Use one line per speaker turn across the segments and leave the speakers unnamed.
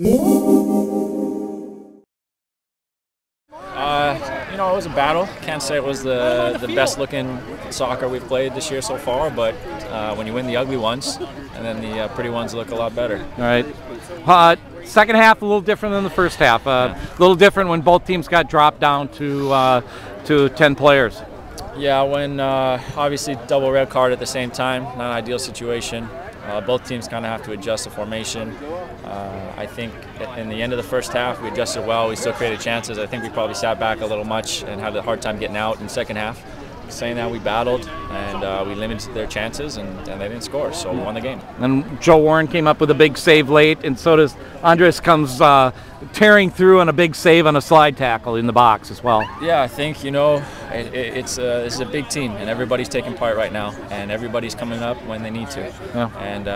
You know, it was a battle. Can't say it was the best looking soccer we've played this year so far, but when you win the ugly ones, and then the pretty ones look a lot better.
All right. Second half a little different than the first half. A little different when both teams got dropped down to 10 players.
Yeah, when obviously double red card at the same time, not an ideal situation. Both teams kind of have to adjust the formation. I think in the end of the first half, we adjusted well. We still created chances. I think we probably sat back a little much and had a hard time getting out in the second half. Saying that, we battled and we limited their chances, and they didn't score, so we won the game.
And Joe Warren came up with a big save late, and so does Andres comes tearing through on a big save on a slide tackle in the box as well.
Yeah, I think, you know, this is a big team, and everybody's taking part right now, and everybody's coming up when they need to. Yeah. And,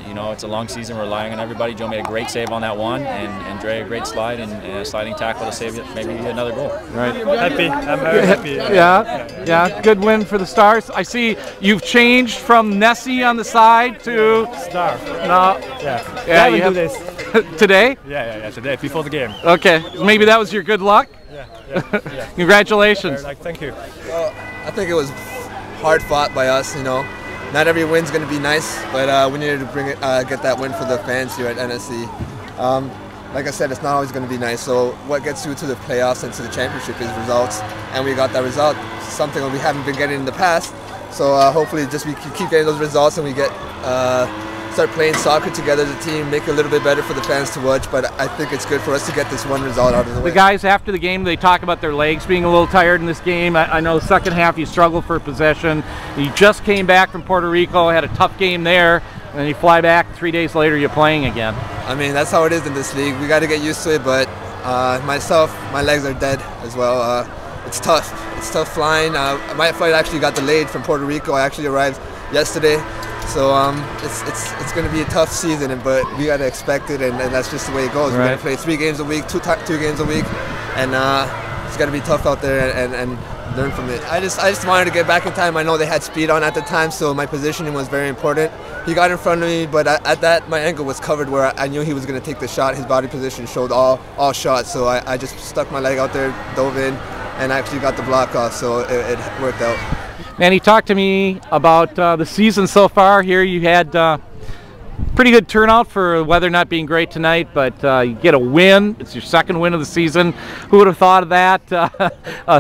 you know, it's a long season, relying on everybody. Joe made a great save on that one, and Dre a great slide and a sliding tackle to save maybe another goal.
Right.
Happy. I'm very happy.
Yeah. Good win for the Stars. I see you've changed from Nessie on the side to
Star.
No.
Yeah.
You have
do this.
Today?
Yeah. Today, before the game.
Okay. Maybe that was your good luck.
Yeah.
Congratulations.
Thank you.
Well, I think it was hard fought by us. You know, not every win's going to be nice, but we needed to bring it, get that win for the fans here at NSC. Like I said, it's not always going to be nice. So what gets you to the playoffs and to the championship is results, and we got that result. Something that we haven't been getting in the past. So hopefully, just we keep getting those results, and we get start playing soccer together as a team, make it a little bit better for the fans to watch. But I think it's good for us to get this one result out of the way.
The guys after the game, they talk about their legs being a little tired in this game. I know the second half you struggled for possession. You just came back from Puerto Rico, had a tough game there, and then you fly back 3 days later, you're playing again.
I mean, that's how it is in this league. We got to get used to it, but myself, my legs are dead as well. It's tough. It's tough flying. My flight actually got delayed from Puerto Rico. I actually arrived yesterday. So it's going to be a tough season, but we got to expect it, and that's just the way it goes. Right. We're going to play 3 games a week, two games a week, and it's got to be tough out there and learn from it. I just wanted to get back in time. I know they had speed on at the time, so my positioning was very important. He got in front of me, but at that my ankle was covered where I knew he was going to take the shot. His body position showed all shots, so I just stuck my leg out there, dove in, and actually got the block off, so it worked out.
Manny, talk to me about the season so far. Here you had pretty good turnout for weather not being great tonight, but you get a win. It's your second win of the season. Who would have thought of that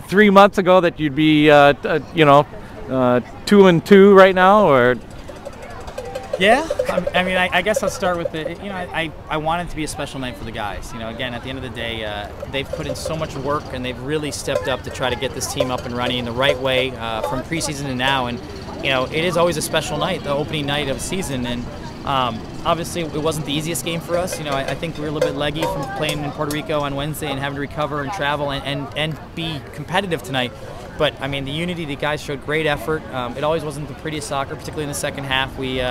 3 months ago, that you'd be 2-2 right now? Or
yeah, I mean, I guess I'll start with the, you know, I want it to be a special night for the guys. You know, again, at the end of the day, they've put in so much work, and they've really stepped up to try to get this team up and running in the right way from preseason to now. And, you know, it is always a special night, the opening night of a season. And obviously, it wasn't the easiest game for us. You know, I think we were a little bit leggy from playing in Puerto Rico on Wednesday and having to recover and travel and be competitive tonight. But, I mean, the unity, the guys showed great effort. It always wasn't the prettiest soccer, particularly in the second half. We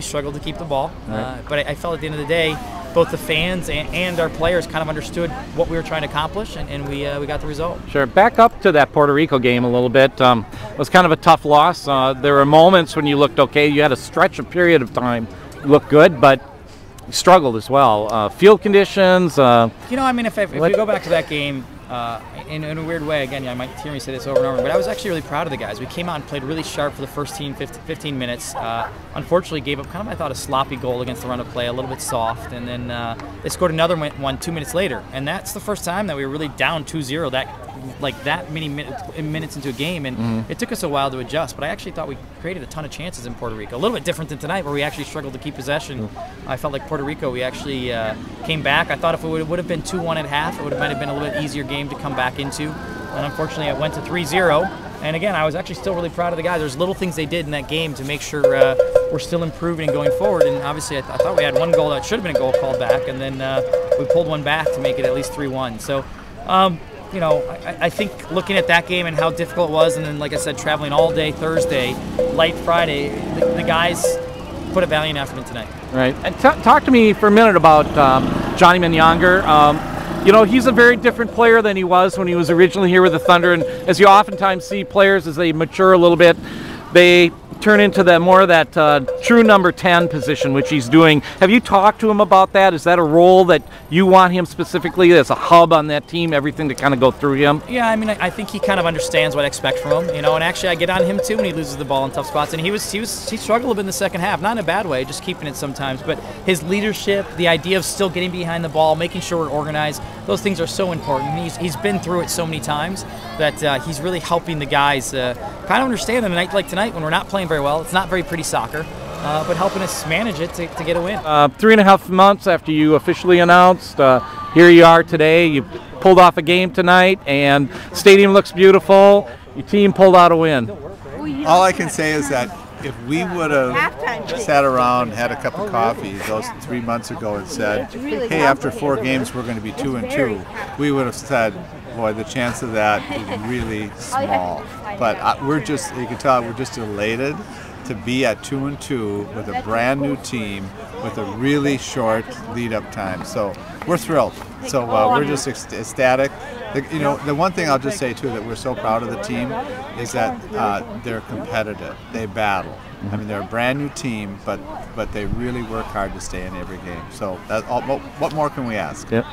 struggled to keep the ball, but I felt at the end of the day, both the fans and our players kind of understood what we were trying to accomplish, and we got the result.
Sure. Back up to that Puerto Rico game a little bit. It was kind of a tough loss. There were moments when you looked okay. You had a stretch of period of time, you looked good, but you struggled as well. Field conditions.
You know, I mean, if we go back to that game. In a weird way, again, you might hear me say this over and over, but I was actually really proud of the guys. We came out and played really sharp for the first 15 minutes. Unfortunately, gave up kind of, I thought, a sloppy goal against the run of play, a little bit soft, and then they scored another one 2 minutes later. And that's the first time that we were really down 2-0 that many minutes into a game, and it took us a while to adjust. But I actually thought we created a ton of chances in Puerto Rico. A little bit different than tonight, where we actually struggled to keep possession. I felt like Puerto Rico, we actually came back. I thought if it would have been 2-1 at half, it might have been a little bit easier game to come back into. And unfortunately, it went to 3-0. And again, I was actually still really proud of the guys. There's little things they did in that game to make sure we're still improving and going forward. And obviously, I thought we had one goal that should have been a goal called back, and then we pulled one back to make it at least 3-1. So, you know, I think looking at that game and how difficult it was, and then, like I said, traveling all day Thursday, light Friday, the guys put a valiant effort in tonight.
Right. And talk to me for a minute about Johnny Manyanger. You know, he's a very different player than he was when he was originally here with the Thunder, and as you oftentimes see players as they mature a little bit, they turn into that more of that true number 10 position, which he's doing. Have you talked to him about that? Is that a role that you want him specifically as a hub on that team, everything to kind of go through him?
Yeah, I mean, I think he kind of understands what I expect from him, you know. And actually, I get on him too when he loses the ball in tough spots. And he struggled a bit in the second half, not in a bad way, just keeping it sometimes. But his leadership, the idea of still getting behind the ball, making sure we're organized, those things are so important. He's been through it so many times that he's really helping the guys kind of understand that a night like tonight when we're not playing very well, it's not very pretty soccer, but helping us manage it to get a win.
3.5 months after you officially announced, here you are today. You pulled off a game tonight, and stadium looks beautiful. Your team pulled out a win.
All I can say is that if we would have sat around, had a cup of coffee those 3 months ago and said, hey, after 4 games we're going to be 2-2, we would have said, boy, the chance of that is really small. But we're just, you can tell, we're just elated to be at 2-2 with a brand new team with a really short lead-up time. So we're thrilled. So we're just ecstatic. The one thing I'll just say too that we're so proud of the team is that they're competitive. They battle. I mean, they're a brand new team, but they really work hard to stay in every game. So what more can we ask?
Yep.